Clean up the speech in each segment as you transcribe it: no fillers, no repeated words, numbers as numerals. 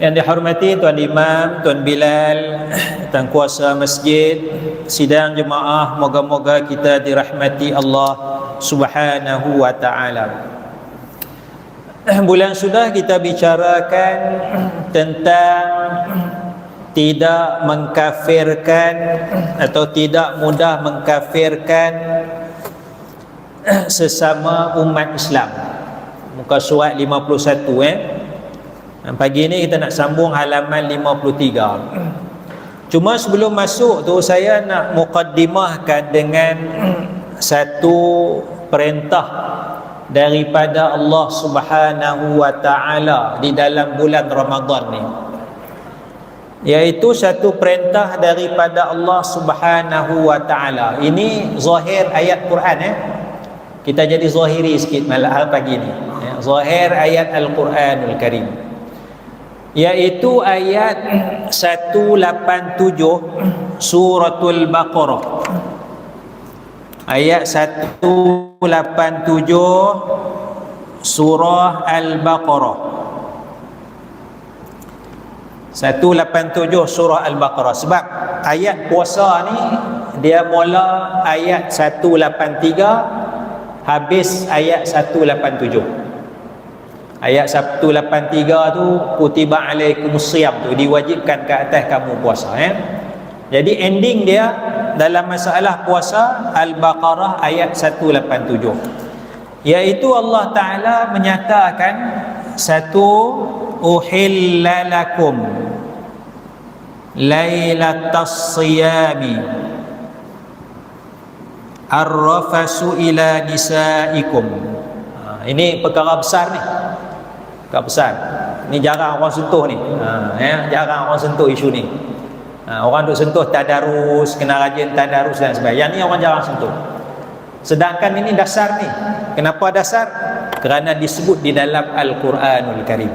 Yang dihormati Tuan Imam, Tuan Bilal, Tuan Kuasa Masjid, sidang jemaah, moga-moga kita dirahmati Allah Subhanahu wa ta'ala. Bulan sudah kita bicarakan tentang tidak mengkafirkan atau tidak mudah mengkafirkan sesama umat Islam. Muka surat 51 Pagi ni kita nak sambung halaman 53. Cuma sebelum masuk tu saya nak muqaddimahkan dengan satu perintah daripada Allah Subhanahu wa ta'ala di dalam bulan Ramadan ni, iaitu satu perintah daripada Allah Subhanahu wa ta'ala. Ini zahir ayat Quran Kita jadi zahiri sikit malam pagi ni zahir ayat Al-Quranul Karim, iaitu ayat 187 suratul Baqarah. Ayat 187 surah Al-Baqarah. 187 surah Al-Baqarah. Sebab ayat puasa ni dia mula ayat 183, habis ayat 187. Ayat 183 tu kutiba alaikumusiyam tu, diwajibkan ke atas kamu puasa Jadi ending dia dalam masalah puasa Al-Baqarah ayat 187, iaitu Allah Ta'ala menyatakan satu, uhilla lakum lailatas siyami arrafasu ila nisaikum. Ini perkara besar ni, perkara besar ni, jarang orang sentuh ni. Jarang orang sentuh isu ni. Orang duk sentuh tadarus, kena rajin tadarus dan sebagainya. Yang ni orang jarang sentuh. Sedangkan ini dasar ni. Kenapa dasar? Kerana disebut di dalam Al-Quranul Karim.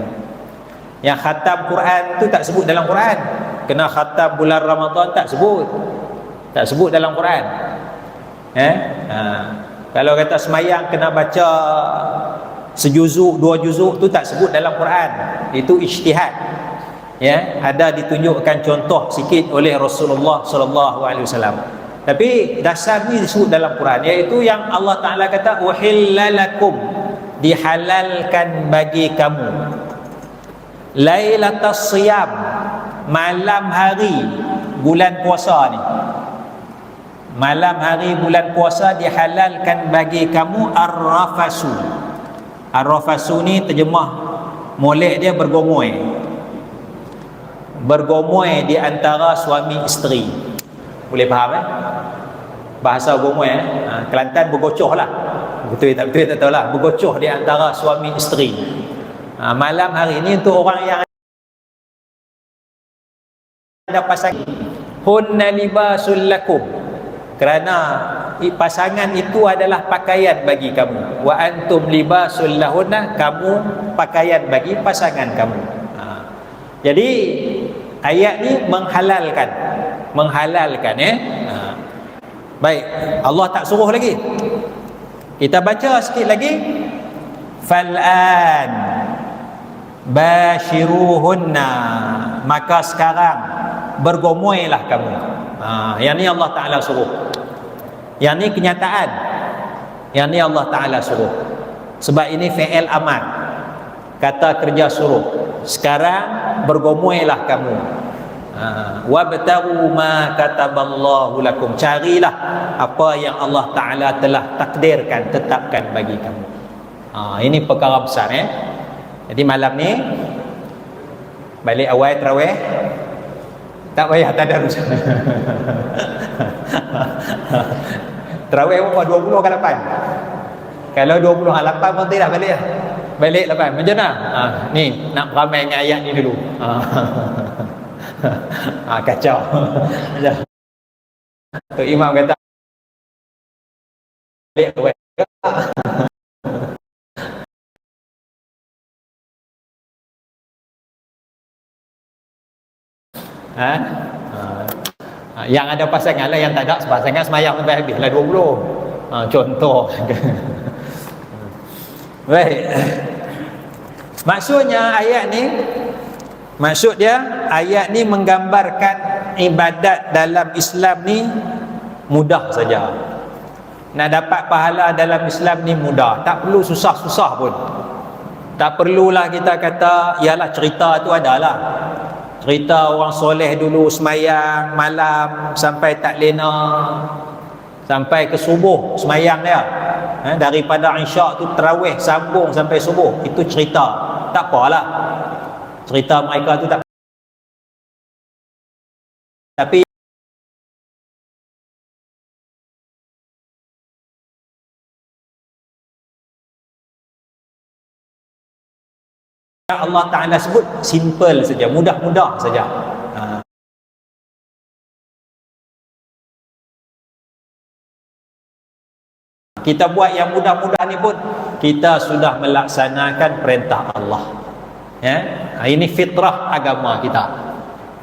Yang khatam Quran tu tak sebut dalam Quran. Kena khatam bulan Ramadan tak sebut. Tak sebut dalam Quran. Kalau kata semayang kena baca sejuzuk, 2 juzuk, tu tak sebut dalam Quran. Itu ijtihad. Ada ditunjukkan contoh sikit oleh Rasulullah sallallahu alaihi wasallam. Tapi dasar ni disebut dalam Quran, iaitu yang Allah Taala kata uhilla lakum, dihalalkan bagi kamu, lailatas siyam, malam hari bulan puasa ni. Malam hari bulan puasa dihalalkan bagi kamu ar-rafasu. Ar-rafasu ni terjemah molek dia bergomoi. Bergomoi di antara suami isteri. Boleh faham bahasa gomoi Kelantan bergocoh lah. Betul tak tahu lah. Bergocoh di antara suami isteri. Malam hari ni untuk orang yang ada pasangan, hunna libasul lakum, kerana pasangan itu adalah pakaian bagi kamu. Wa antum libasul lahunna, kamu pakaian bagi pasangan kamu. Jadi ayat ni menghalalkan. Baik, Allah tak suruh lagi. Kita baca sikit lagi. Fal'an bashiruhunna, maka sekarang bergomoilah kamu. Yang ni Allah Ta'ala suruh. Yang ni kenyataan. Yang ni Allah Ta'ala suruh. Sebab ini fi'il amar, kata kerja suruh. Sekarang bergomoilah kamu. Wabtaghu ma kataballahu lakum, carilah apa yang Allah Ta'ala telah takdirkan, tetapkan bagi kamu. Ini perkara besar Jadi malam ni balik awal tarawih, tak payah tadarus. Tarawih berapa? 20 ke 8? Kalau 20 ke 8 pun tidak balik lah. Balik 8. Macam mana? Ni nak ramai dengan ayat ni dulu. Kacau. Tok Imam kata balik tarawih. Yang ada pasangan lah, yang tak ada pasangan semayang sampai habis lah 20. Contoh. Baik. Maksudnya ayat ni Maksud dia, ayat ni menggambarkan ibadat dalam Islam ni mudah saja. Nak dapat pahala dalam Islam ni mudah, tak perlu susah-susah pun. Tak perlulah kita kata, yalah cerita tu adalah. Cerita orang soleh dulu semayang malam sampai tak lena, sampai ke subuh semayang dia. Daripada isyak tu tarawih sambung sampai subuh. Itu cerita. Tak apalah. Cerita mereka tu tak. Tapi Allah Ta'ala sebut simple saja, mudah-mudah saja. Kita buat yang mudah-mudah ni pun kita sudah melaksanakan perintah Allah. Ya, ini fitrah agama kita.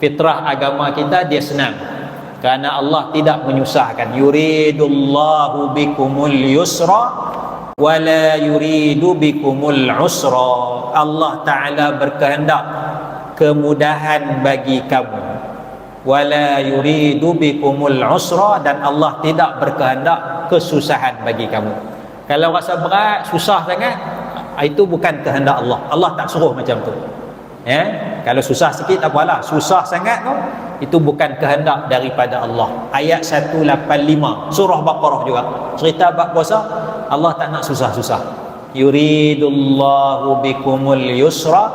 Fitrah agama kita dia senang. Kerana Allah tidak menyusahkan. Yuridullahu bikumul yusra wala yuridu bikumul usra. Allah Ta'ala berkehendak kemudahan bagi kamu, wala yuridu bikumul usra, dan Allah tidak berkehendak kesusahan bagi kamu. Kalau rasa berat, susah sangat, itu bukan kehendak Allah. Allah tak suruh macam tu. Ya, kalau susah sikit tak apalah, susah sangat tu itu bukan kehendak daripada Allah. Ayat 185 surah Baqarah juga cerita bab puasa. Allah tak nak susah-susah. Yuridullahu bikumul yusra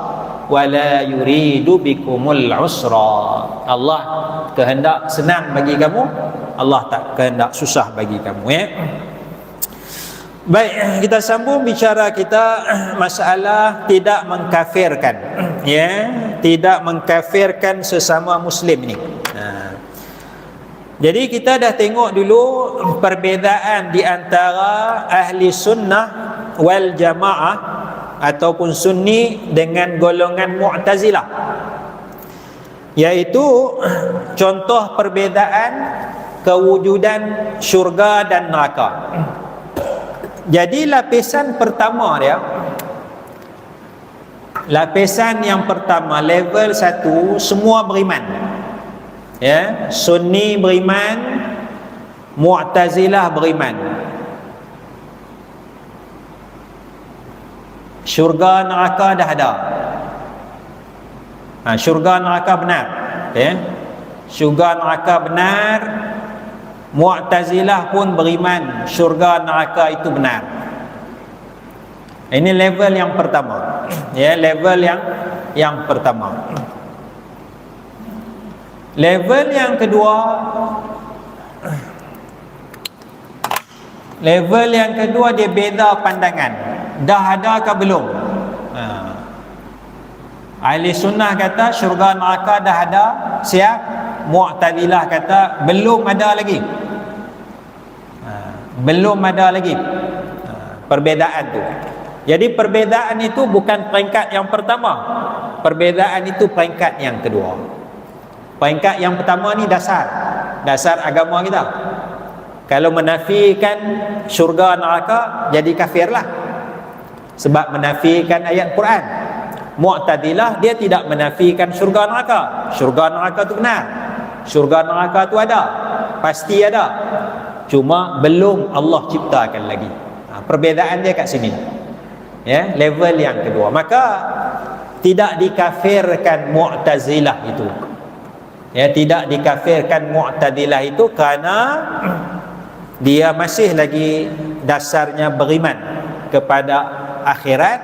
wala yuridu bikumul usra. Allah kehendak senang bagi kamu, Allah tak kehendak susah bagi kamu, ya. Baik, kita sambung bicara kita masalah tidak mengkafirkan, ya, tidak mengkafirkan sesama muslim ni. Jadi kita dah tengok dulu perbezaan di antara ahli sunnah wal jamaah ataupun sunni dengan golongan mu'tazilah, iaitu contoh perbezaan kewujudan syurga dan neraka. Jadi lapisan pertama dia, lapisan yang pertama, level 1, semua beriman. Ya, Sunni beriman, Mu'tazilah beriman. Syurga neraka dah ada. Syurga neraka benar, ya. Syurga neraka benar. Mu'tazilah pun beriman syurga neraka itu benar. Ini level yang pertama, ya, level yang pertama. Level yang kedua, level yang kedua dia beza pandangan. Dah ada ke belum? Ahli sunnah kata syurga neraka dah ada, siap. Mu'tazilah kata belum ada lagi. Belum ada lagi. Perbezaan tu. Jadi perbezaan itu bukan peringkat yang pertama. Perbezaan itu peringkat yang kedua. Peringkat yang pertama ni dasar agama kita. Kalau menafikan syurga neraka, jadi kafirlah, sebab menafikan ayat Quran. Mu'tazilah dia tidak menafikan syurga neraka. Syurga neraka tu benar, syurga neraka tu ada, pasti ada, cuma belum Allah ciptakan lagi. Perbezaan dia kat sini, ya, level yang kedua. Maka tidak dikafirkan Mu'tazilah itu, ya, tidak dikafirkan Mu'tazilah itu kerana dia masih lagi dasarnya beriman kepada akhirat,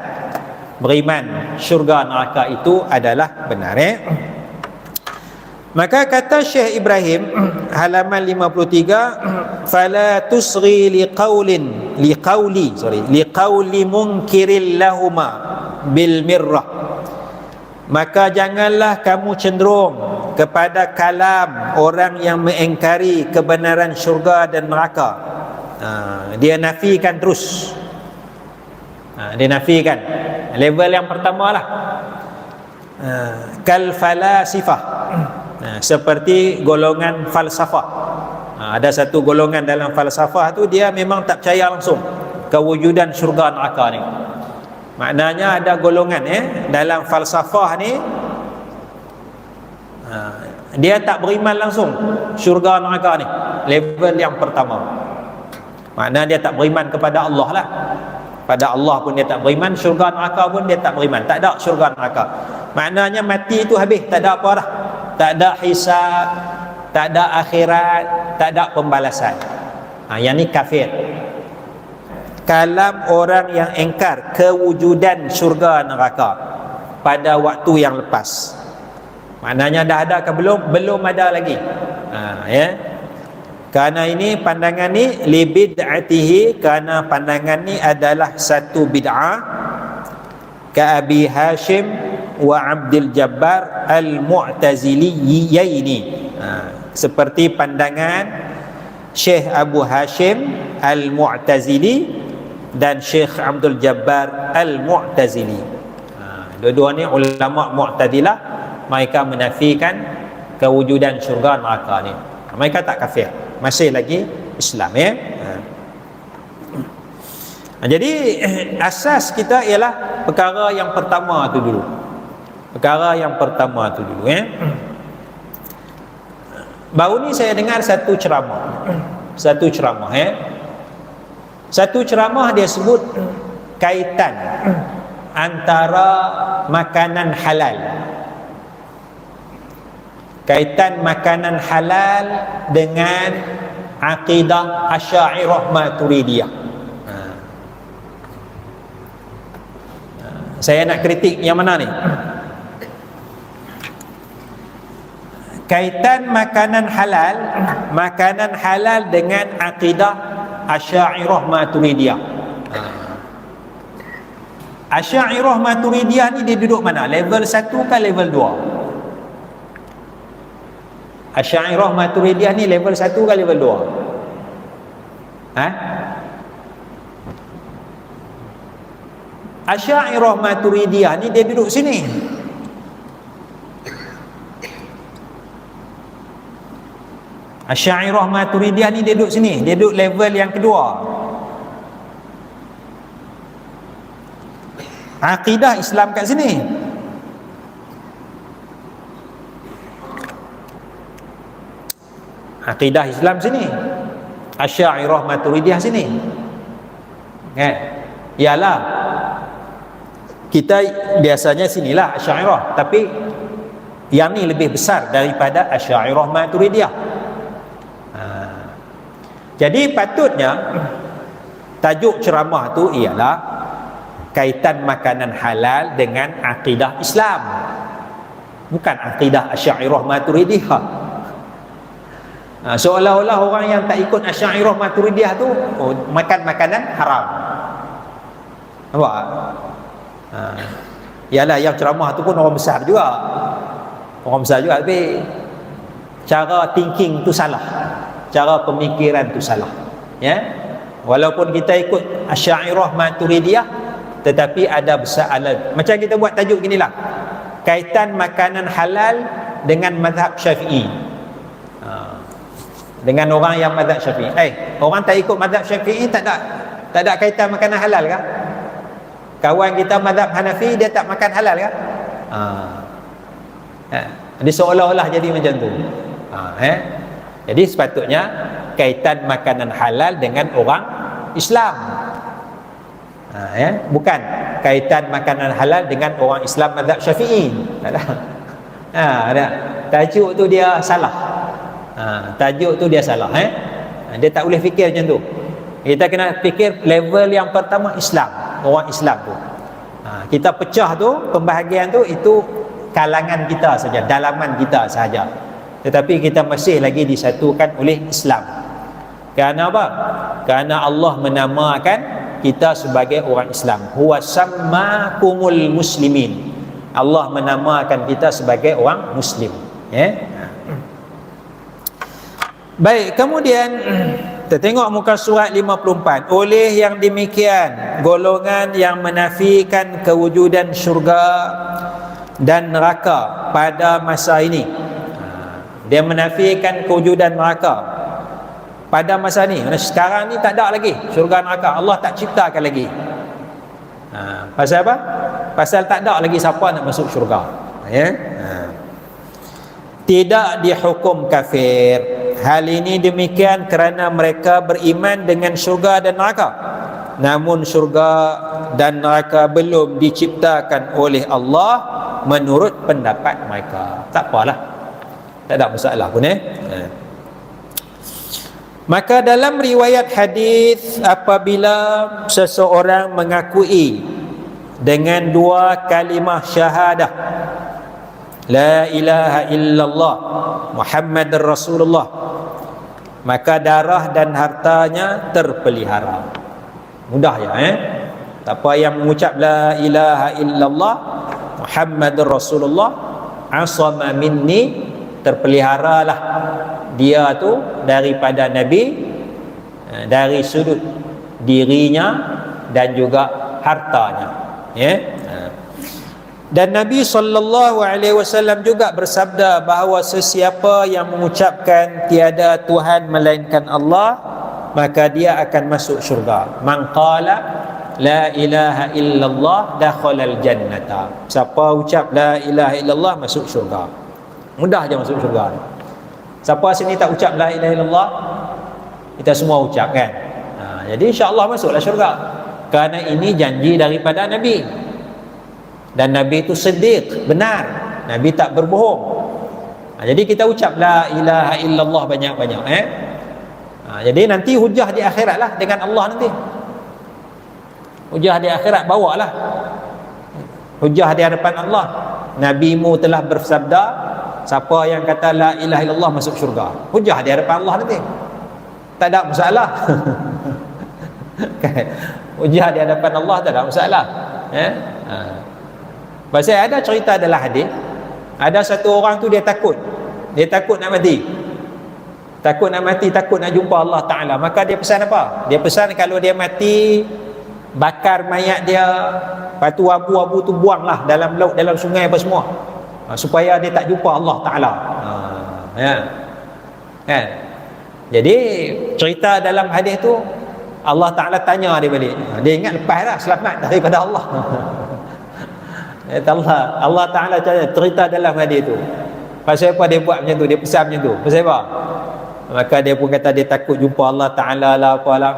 beriman syurga neraka itu adalah benar, ya. Maka kata Syekh Ibrahim halaman 53, fala tusghi liqauli munkiril lahuma bil mirrah. Maka janganlah kamu cenderung kepada kalam orang yang mengingkari kebenaran syurga dan neraka. Dia nafikan terus. Dia nafikan. Level yang pertama lah. Kal falasifah. Seperti golongan falsafah. Ada satu golongan dalam falsafah tu dia memang tak percaya langsung kewujudan syurga neraka ni. Maknanya ada golongan, dalam falsafah ni Dia tak beriman langsung syurga neraka ni, level yang pertama. Makna dia tak beriman kepada Allah lah. Pada Allah pun dia tak beriman, syurga neraka pun dia tak beriman. Tak ada syurga neraka. Maknanya mati itu habis, tak ada apa dah. Tak ada hisab, tak ada akhirat, tak ada pembalasan. Yang ni kafir. Kalam orang yang engkar kewujudan syurga neraka pada waktu yang lepas. Maknanya dah ada ke belum? Belum ada lagi. Ya. Kerana ini pandangan ni li bid'atihi, kerana pandangan ni adalah satu bid'ah, ka Abi Hashim wa Abdul Jabbar al-Mu'taziliyaini. Seperti pandangan Syekh Abu Hashim al-Mu'tazili dan Syekh Abdul Jabbar al-Mu'tazili. Dua-dua ni ulama Mu'tazilah, mereka menafikan kewujudan syurga neraka ni. Mereka tak kafir, masih lagi Islam, ya. Jadi asas kita ialah perkara yang pertama tu dulu. Perkara yang pertama tu dulu, ya. Baru ni saya dengar satu ceramah. Satu ceramah, ya. Satu ceramah dia sebut kaitan antara makanan halal. Kaitan makanan halal dengan akidah Asy'ariyah Maturidiyah. Saya nak kritik yang mana ni? Kaitan makanan halal dengan akidah Asy'ariyah Maturidiyah. Asy'ariyah Maturidiyah ni dia duduk mana? Level 1 ke level 2? Asy'ariyah Maturidiyah ni level 1 ke level 2? Asy'ariyah Maturidiyah ni dia duduk sini. Asy'ariyah Maturidiyah ni dia duduk sini. Dia duduk level yang kedua. Akidah Islam kat sini. Akidah Islam sini, Asy'ariyah Maturidiyah sini. Ialah kita biasanya sinilah Asy'ariyah, tapi yang ni lebih besar daripada Asy'ariyah Maturidiyah. Jadi patutnya tajuk ceramah tu ialah kaitan makanan halal dengan akidah Islam, bukan akidah Asy'ariyah Maturidiyah. Seolah-olah orang yang tak ikut Asy'ariyah Maturidiyah tu makan makanan haram. Nampak? Yalah, yang ceramah tu pun orang besar juga. Orang besar juga, tapi cara thinking tu salah. Cara pemikiran tu salah. Ya. Walaupun kita ikut Asy'ariyah Maturidiyah, tetapi ada besar macam kita buat tajuk ginilah. Kaitan makanan halal dengan mazhab Syafi'i. Dengan orang yang mazhab Syafi'i. Orang tak ikut mazhab Syafi'i tak ada kaitan makanan halal kah? Kawan kita mazhab Hanafi, dia tak makan halal kah? Dia seolah-olah jadi macam tu. Jadi sepatutnya kaitan makanan halal dengan orang Islam. Bukan kaitan makanan halal dengan orang Islam mazhab Syafi'i. Tak ada. Tajuk tu dia salah. Tajuk tu dia salah. Dia tak boleh fikir macam tu. Kita kena fikir level yang pertama Islam, orang Islam tu. Kita pecah tu, pembahagian tu, itu kalangan kita saja, dalaman kita saja. Tetapi kita masih lagi disatukan oleh Islam. Kerana apa? Kerana Allah menamakan kita sebagai orang Islam. Huwa sammakumul muslimin. Allah menamakan kita sebagai orang Muslim. Baik, kemudian kita tengok muka surat 54. Oleh yang demikian, golongan yang menafikan kewujudan syurga dan neraka pada masa ini, dia menafikan kewujudan neraka pada masa ni. Sekarang ni tak ada lagi syurga neraka, Allah tak ciptakan lagi. Pasal apa? Pasal tak ada lagi siapa nak masuk syurga. tidak dihukum kafir. Hal ini demikian kerana mereka beriman dengan syurga dan neraka, namun syurga dan neraka belum diciptakan oleh Allah menurut pendapat mereka. Tak apalah, tak ada masalah pun Maka dalam riwayat hadis, apabila seseorang mengakui dengan dua kalimah syahadah, la ilaha illallah Muhammadar Rasulullah, maka darah dan hartanya terpelihara. Mudah ya Siapa yang mengucap la ilaha illallah Muhammadur Rasulullah, asama minni, terpeliharalah dia tu daripada Nabi, dari sudut dirinya dan juga hartanya Dan Nabi SAW juga bersabda bahawa sesiapa yang mengucapkan tiada Tuhan melainkan Allah, maka dia akan masuk syurga. Man qala la ilaha illallah dakhalal jannata. Siapa ucap la ilaha illallah masuk syurga. Mudah je masuk syurga. Siapa sini tak ucap la ilaha illallah? Kita semua ucap kan. Jadi insya-Allah masuklah syurga. Kerana ini janji daripada Nabi. Dan Nabi itu siddiq, benar. Nabi tak berbohong. Jadi kita ucap la ilaha illallah banyak-banyak jadi nanti hujah di akhirat lah dengan Allah nanti. Hujah di akhirat bawalah. Hujah di hadapan Allah. Nabimu telah bersabda, siapa yang kata la ilaha illallah masuk syurga. Hujah di hadapan Allah nanti. Tak ada masalah. Hujah di hadapan Allah tak ada masalah. Pasal ada cerita dalam hadis, ada satu orang tu dia takut nak mati, takut nak jumpa Allah Ta'ala. Maka dia pesan apa? Dia pesan kalau dia mati, bakar mayat dia, lepas tu abu-abu tu buanglah dalam laut, dalam sungai apa semua, supaya dia tak jumpa Allah Ta'ala. Jadi cerita dalam hadis tu, Allah Ta'ala tanya dia balik. Dia ingat lepas dah selamat daripada Allah. Allah Ta'ala cerita dalam hadis tu. Pasal apa dia buat macam tu? Dia pesan macam tu. Pasal apa? Maka dia pun kata dia takut jumpa Allah Ta'ala lah apalah.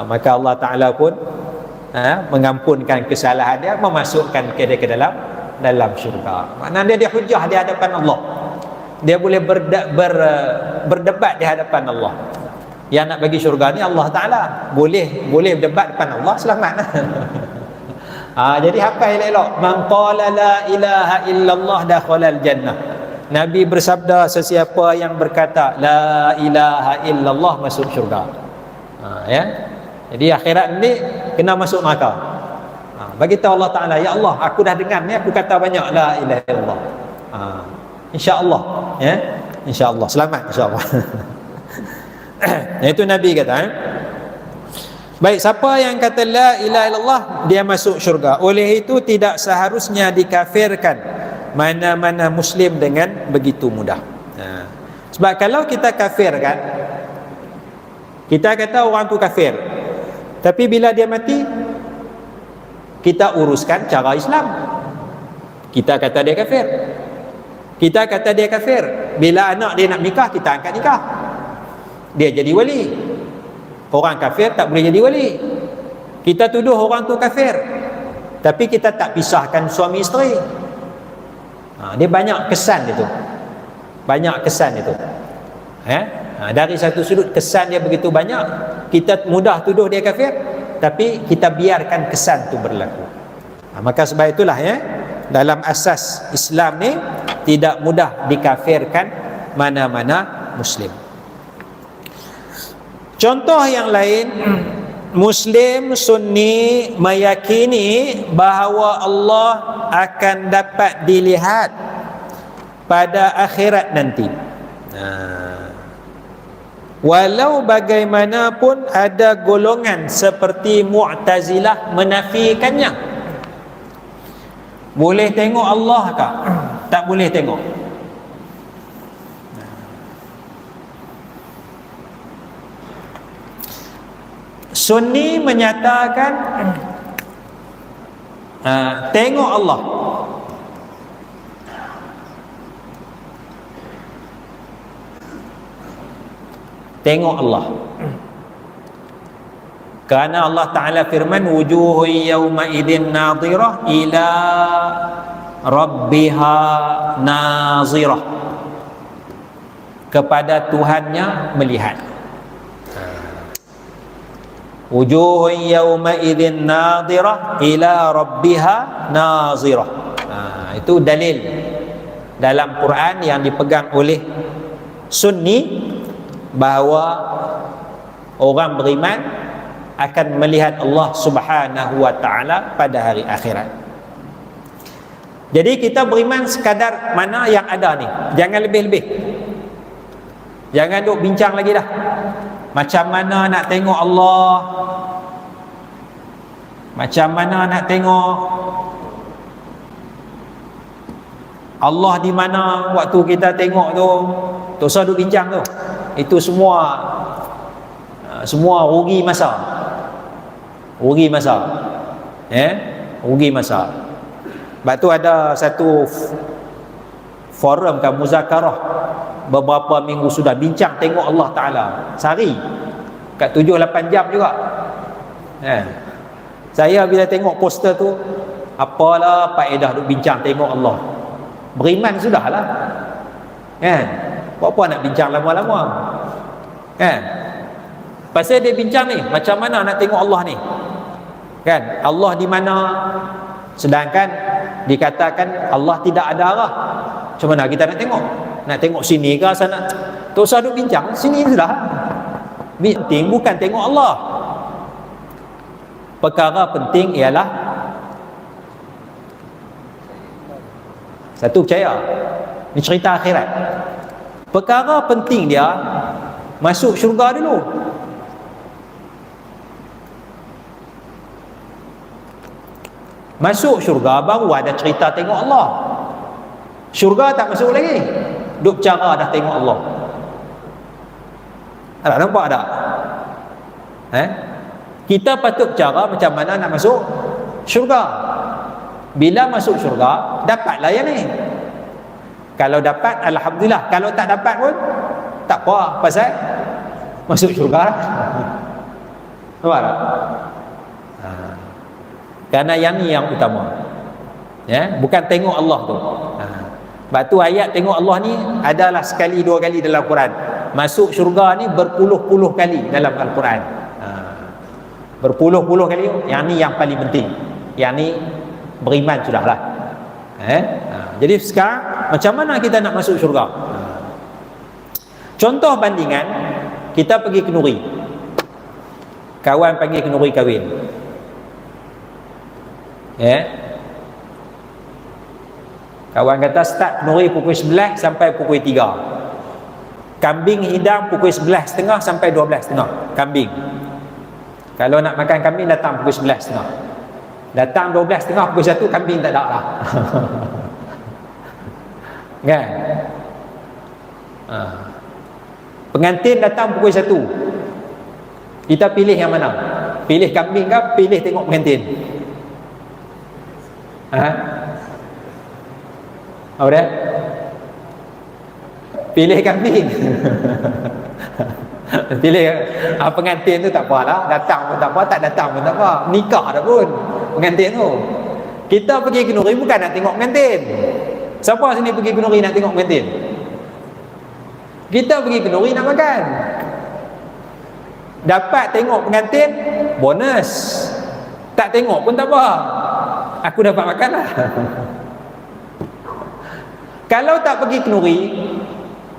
Maka Allah Ta'ala pun mengampunkan kesalahan dia, memasukkan dia ke dalam syurga. Maknanya dia hujah di hadapan Allah. Dia boleh berdebat di hadapan Allah. Yang nak bagi syurga ni Allah Ta'ala. Boleh berdebat depan Allah, selamat. Jadi hafal elok. Man qala la ilaha illallah dakhalal jannah. Nabi bersabda sesiapa yang berkata la ilaha illallah masuk syurga. Jadi akhirat ni kena masuk neraka. Bagi tahu Allah Taala, ya Allah, aku dah dengar ni, aku kata banyak la ilaha illallah. Insya-Allah insya-Allah selamat insya-Allah. Itu Nabi kata Baik, siapa yang kata la ilaha illallah, dia masuk syurga. Oleh itu tidak seharusnya dikafirkan mana-mana muslim dengan begitu mudah. Sebab kalau kita kafirkan, kita kata orang tu kafir, tapi bila dia mati, kita uruskan cara Islam. Kita kata dia kafir. Kita kata dia kafir. Bila anak dia nak nikah, kita angkat nikah. Dia jadi wali. Orang kafir tak boleh jadi wali. Kita tuduh orang tu kafir, tapi kita tak pisahkan suami isteri. Dia banyak kesan itu. Banyak kesan itu. Dari satu sudut kesan dia begitu banyak, kita mudah tuduh dia kafir, tapi kita biarkan kesan itu berlaku. Maka sebab itulah dalam asas Islam ni tidak mudah dikafirkan mana-mana muslim. Contoh yang lain, Muslim Sunni meyakini bahawa Allah akan dapat dilihat pada akhirat nanti. Walau bagaimanapun ada golongan seperti Mu'tazilah menafikannya. Boleh tengok Allah kah? Tak boleh tengok. Sunni menyatakan tengok Allah. tengok Allah. Kerana Allah Ta'ala firman, wujuhun yawma idzin nadhirah ila rabbiha nazirah, kepada Tuhannya melihat. Wujuhun yawma idzin nadhirah ila rabbiha nazirah. Itu dalil dalam Quran yang dipegang oleh Sunni bahawa orang beriman akan melihat Allah Subhanahu wa ta'ala pada hari akhirat. Jadi kita beriman sekadar mana yang ada ni, jangan lebih-lebih. Jangan duk bincang lagi dah. Macam mana nak tengok Allah, macam mana nak tengok Allah di mana waktu kita tengok tu. Tak usah duk bincang tu. Itu semua rugi masa. Rugi masa. Rugi masa. Sebab tu ada satu forum kan, muzakarah, beberapa minggu sudah bincang tengok Allah Ta'ala sehari kat 7-8 jam juga. Saya bila tengok poster tu, apalah faedah duk bincang tengok Allah. Beriman sudahlah. Apa nak bincang lama-lama? Pasal dia bincang ni, macam mana nak tengok Allah ni? Kan? Allah di mana? Sedangkan dikatakan Allah tidak ada arah. Macam mana kita nak tengok? Nak tengok sini ke sana? Tak usah duk bincang, sini sudah. Penting bukan tengok Allah. Perkara penting ialah satu, percaya ni cerita akhirat. Perkara penting dia masuk syurga dulu. Masuk syurga baru ada cerita tengok Allah. Syurga tak masuk lagi, duk cara dah tengok Allah. Ada nampak tak? Kita patut cara macam mana nak masuk syurga. Bila masuk syurga, dapatlah yang ni. Kalau dapat, alhamdulillah. Kalau tak dapat pun tak apa, pasal masuk syurga. Nampak tak? Kerana yang ni yang utama, bukan tengok Allah tu. Sebab tu ayat tengok Allah ni adalah sekali dua kali dalam Quran. Masuk syurga ni berpuluh-puluh kali dalam Al-Quran. Berpuluh-puluh kali. Yang ni yang paling penting. Yang ni beriman sudahlah. Jadi sekarang macam mana kita nak masuk syurga? Contoh bandingan, kita pergi kenduri. Kawan panggil kenduri kahwin. Kawan kata start kenduri pukul 11 sampai pukul 3. Kambing hidang pukul 11.30 sampai 12.30. Kambing. Kalau nak makan kambing datang pukul 11.30. Datang 12.30 pukul 1, kambing tak ada lah. Kan? Pengantin datang pukul 1. Kita pilih yang mana? Pilih kambing ke pilih tengok pengantin? Apa dia? Pilih kambing. Pilih pengantin tu tak apalah, datang pun tak apa, tak datang pun tak apa, nikah dah pun pengantin tu. Kita pergi kenduri bukan nak tengok pengantin. Siapa sini pergi kenduri nak tengok pengantin? Kita pergi kenduri nak makan. Dapat tengok pengantin, bonus. Tak tengok pun tak apa, aku dapat makan lah. Kalau tak pergi kenduri,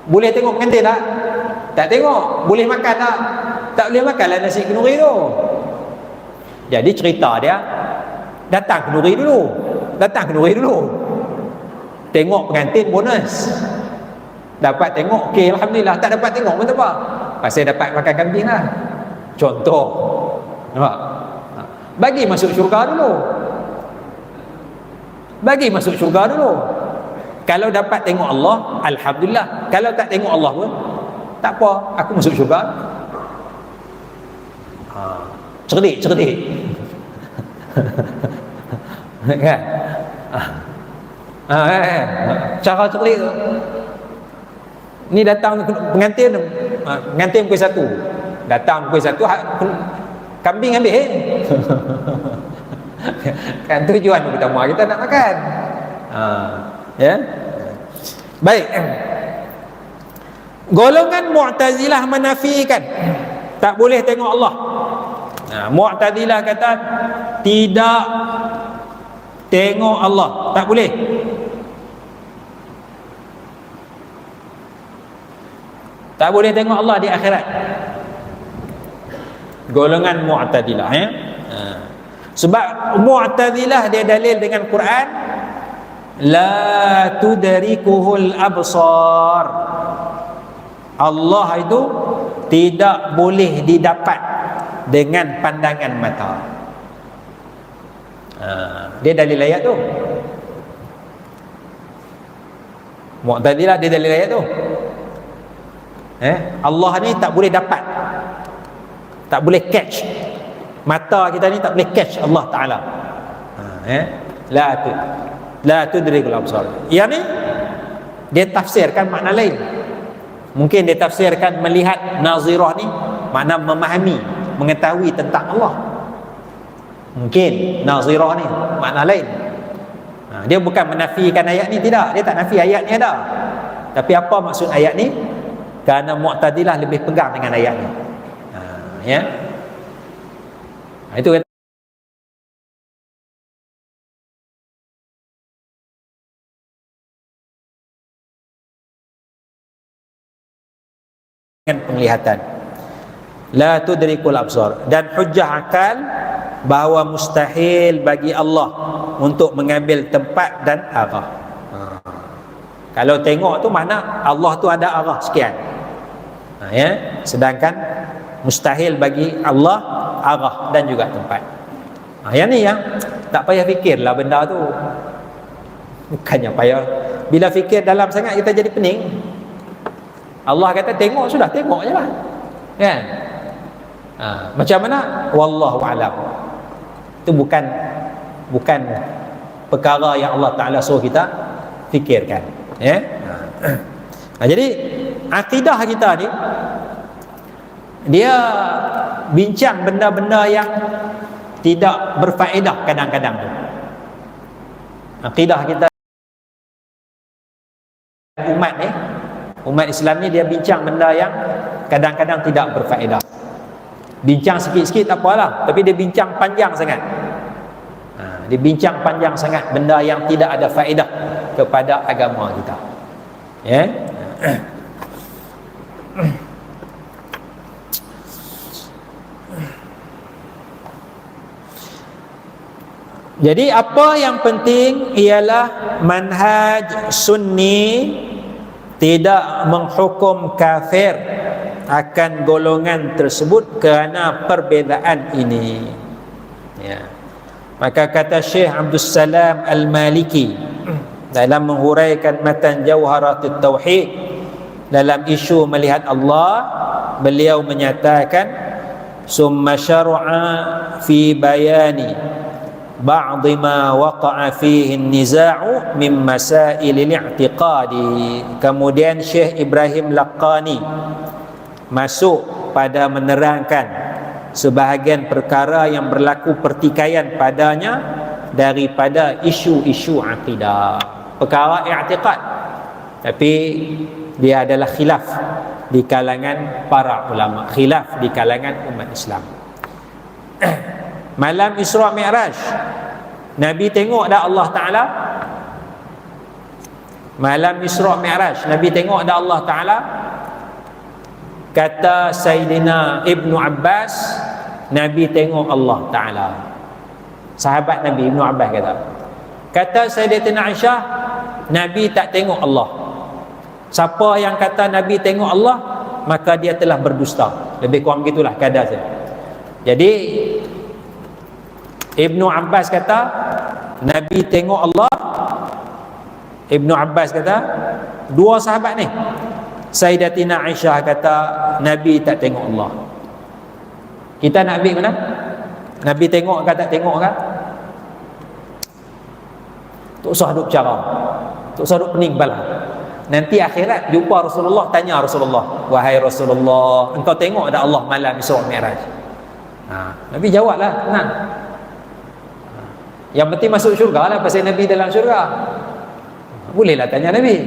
boleh tengok pengantin tak? Tak tengok. Boleh makan tak? Tak boleh makan lah nasi kenduri tu. Jadi cerita dia, datang kenduri dulu. Datang kenduri dulu. Tengok pengantin bonus. Dapat tengok, okey, alhamdulillah. Tak dapat tengok pun tak apa, pasal dapat makan kambing lah. Contoh. Nampak? Bagi masuk syurga dulu. Bagi masuk syurga dulu. Kalau dapat tengok Allah, alhamdulillah. Kalau tak tengok Allah pun tak apa, aku masuk syurga. Cerdik. Kan? Cara cerdik tu. Ni datang pengantin, pengantin pukul 1. Datang pukul 1, kambing ambil. Kan tujuan utama kita nak makan. Ya. Baik. Golongan Mu'tazilah menafikan tak boleh tengok Allah. Mu'tazilah kata tidak tengok Allah, tak boleh. Tak boleh tengok Allah di akhirat. Golongan Mu'tazilah, ya. Sebab Mu'tazilah dia dalil dengan Quran, la tudrikuhul absar. Allah itu tidak boleh didapat dengan pandangan mata. Dia dalil ayat tu. Mu'tazilah dia dalil ayat tu. Allah ni tak boleh dapat, tak boleh catch. Mata kita ni tak boleh catch Allah Ta'ala. La tudrikul absar. Yang ni dia tafsirkan makna lain. Mungkin dia tafsirkan melihat, nazirah ni makna memahami, mengetahui tentang Allah. Mungkin nazirah ni makna lain. Dia bukan menafikan ayat ni, tidak. Dia tak nafi ayat ni ada. Tapi apa maksud ayat ni? Kerana Mu'tazilah lebih pegang dengan ayat ni. Ya. Itu kata dengan penglihatan. La tudrikul absar. Dan hujjah akal bahawa mustahil bagi Allah untuk mengambil tempat dan arah. Kalau tengok tu makna Allah tu ada arah sekian. Ya, sedangkan mustahil bagi Allah arah dan juga tempat. Yang ni yang tak payah fikirlah benda tu. Bukannya payah. Bila fikir dalam sangat kita jadi pening. Allah kata tengok, sudah tengok je lah. Kan? Macam mana? Wallahu a'lam. Itu bukan perkara yang Allah Ta'ala suruh kita fikirkan. Ya? Jadi akidah kita ni, dia bincang benda-benda yang tidak berfaedah kadang-kadang tu. Akidah kita umat Islam ni dia bincang benda yang kadang-kadang tidak berfaedah. Bincang sikit-sikit tak apalah, tapi dia bincang panjang sangat. Dia bincang panjang sangat benda yang tidak ada faedah kepada agama kita. Ya. Jadi apa yang penting ialah manhaj sunni tidak menghukum kafir akan golongan tersebut kerana perbezaan ini. Ya. Maka kata Syekh Abdul Salam Al-Maliki dalam menghuraikan matan Jawharatut Tauhid dalam isu melihat Allah, beliau menyatakan summa syar'a fi bayani ba'd ma waqa'a fihi an-niza'u min masail al-i'tiqadi. Kemudian Syekh Ibrahim Laqani masuk pada menerangkan sebahagian perkara yang berlaku pertikaian padanya daripada isu-isu akidah, perkara i'tiqad, tapi dia adalah khilaf di kalangan para ulama, khilaf di kalangan umat Islam. Malam Isra Mi'raj, Nabi tengok dah Allah Ta'ala. Malam Isra Mi'raj, Nabi tengok dah Allah Ta'ala. Kata Sayyidina Ibnu Abbas, Nabi tengok Allah Ta'ala. Sahabat Nabi Ibnu Abbas kata. Kata Sayyidatina Aisyah, Nabi tak tengok Allah. Siapa yang kata Nabi tengok Allah, maka dia telah berdusta. Lebih kurang begitulah keadaan saya. Jadi Ibnu Abbas kata Nabi tengok Allah. Ibnu Abbas kata, dua sahabat ni, Sayyidatina Aisyah kata Nabi tak tengok Allah. Kita nak ambil mana? Nabi tengok ke tak tengok ke? Tak usah duk cara, tak usah duk pening kepala. Nanti akhirat jumpa Rasulullah, tanya Rasulullah, wahai Rasulullah, engkau tengok tak Allah malam Isra Mi'raj? Nabi jawablah, tenang. Yang penting masuk syurga lah, pasal Nabi dalam syurga. Bolehlah tanya Nabi.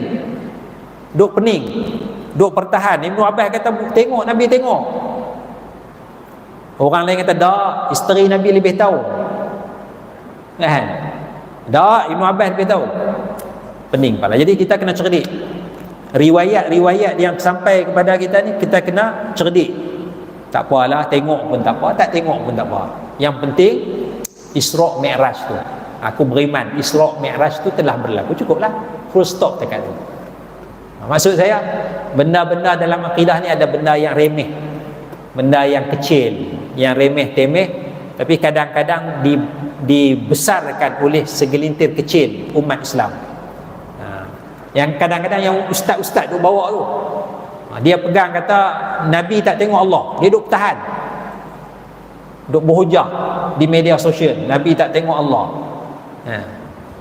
Duk pening, duk pertahan. Ibnu Abbas kata tengok, Nabi tengok. Orang lain kata tak, isteri Nabi lebih tahu. Kan? Tak, Ibnu Abbas lebih tahu. Pening pala. Jadi kita kena cerdik. Riwayat-riwayat yang sampai kepada kita ni, kita kena cerdik. Tak apalah, tengok pun tak apa, tak tengok pun tak apa. Yang penting Isra Mi'raj tu, aku beriman Isra Mi'raj tu telah berlaku, cukuplah. Full stop dekat tu. Maksud saya, benda-benda dalam akidah ni ada benda yang remeh, benda yang kecil, yang remeh-temeh, tapi kadang-kadang dibesarkan oleh segelintir kecil umat Islam. Yang kadang-kadang yang ustaz-ustaz tu bawa tu, dia pegang kata Nabi tak tengok Allah, dia duk tahan, duk berhujah di media sosial, Nabi tak tengok Allah.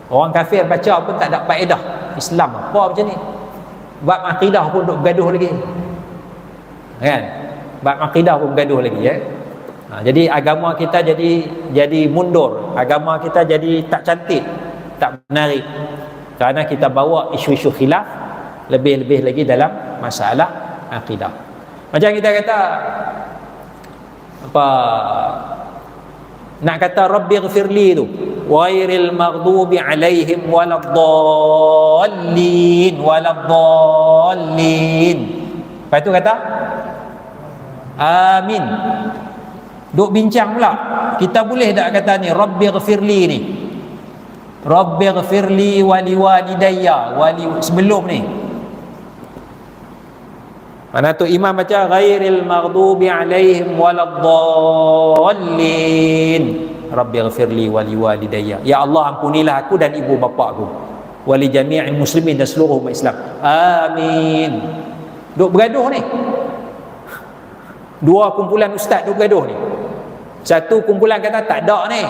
Orang kafir baca pun tak ada faedah. Islam apa macam ni? Bab akidah pun duk bergaduh lagi, kan? Bab akidah pun bergaduh lagi, ya. Jadi agama kita jadi mundur, agama kita jadi tak cantik, tak menarik, kerana kita bawa isu-isu khilaf, lebih-lebih lagi dalam masalah akidah. Macam kita kata apa, nak kata Rabbighfirli tu, ghairil maghdubi alaihim waladdallin. Lepas tu kata amin. Duk bincang pula, kita boleh tak kata ni Rabbighfirli ni, Rabbighfirli waliwalidayya, sebelum ni. Mana tu imam baca ghairil maghdubi alaihim waladdallin, Rabbighfirli waliwalidayya, ya Allah ampunilah aku dan ibu bapa aku, wali jami'il muslimin, dan seluruh umat Islam, amin. Duk bergaduh ni, dua kumpulan ustaz duk bergaduh ni. Satu kumpulan kata tak ada ni,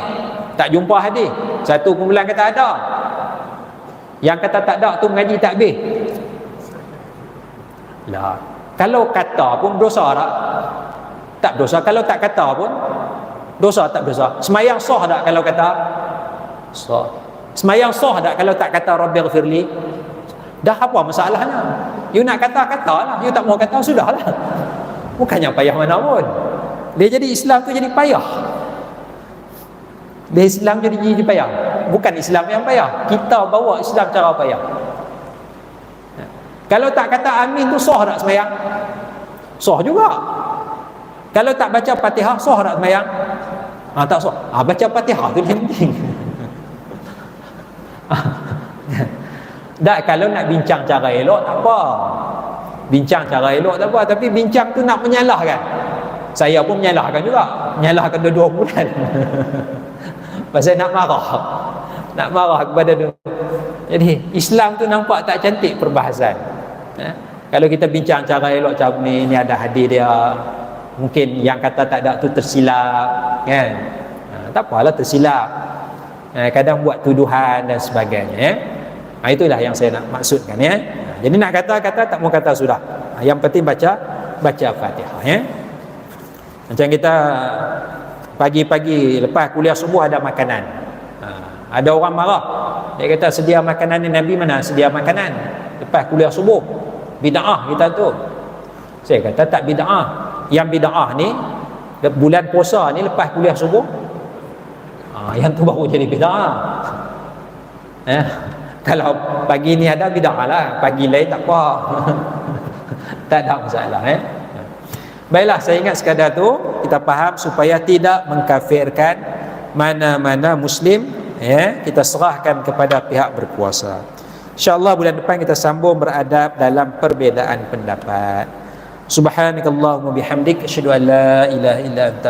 tak jumpa hadis. Satu kumpulan kata ada. Yang kata tak ada tu mengaji takbir. Lah, kalau kata pun dosa tak? Tak dosa. Kalau tak kata pun dosa tak dosa. Semayang sah tak kalau kata? Sah. Semayang sah tak kalau tak kata Rabbighfirli? Dah apa masalahnya? You nak kata-katalah, you tak mau kata sudahlah. Bukannya payah mana pun. Dia jadi Islam tu jadi payah. Dia Islam jadi payah. Bukan Islam yang payah, kita bawa Islam cara payah. Kalau tak kata amin tu sah tak sembahyang? Sah juga. Kalau tak baca Fatihah sah tak sembahyang? Tak sah. Baca Fatihah tu yang penting. Tak, kalau nak bincang cara elok tak apa. Bincang cara elok tak apa, tapi bincang tu nak menyalahkan. Saya pun menyalahkan juga, menyalahkan dua-dua bulan. Pasal nak marah kepada dia. Jadi Islam tu nampak tak cantik perbahasan. Kalau kita bincang cara elok macam ni ada hadis dia, mungkin yang kata tak ada tu tersilap, kan? Tak apalah tersilap. Kadang buat tuduhan dan sebagainya. Itulah yang saya nak maksudkan, ya. Jadi nak kata-kata tak mau kata sudah. Yang penting baca Fatihah, ya. Macam kita pagi-pagi lepas kuliah subuh ada makanan. Ada orang marah. Dia kata sedia makanan ni, Nabi mana sedia makanan lepas kuliah subuh? Bid'ah kita tu. Saya kata tak bid'ah. Yang bid'ah ni bulan puasa ni lepas kuliah subuh. Yang tu baru jadi bid'ah. Kalau pagi ni ada bid'ah lah, pagi lain tak apa. Tak ada masalah, Baiklah, saya ingat sekadar tu kita faham supaya tidak mengkafirkan mana-mana muslim, ya. Kita serahkan kepada pihak berkuasa. InsyaAllah bulan depan kita sambung beradab dalam perbezaan pendapat. Subhanakallahumma bihamdik, asyhadu an la ilaha illa anta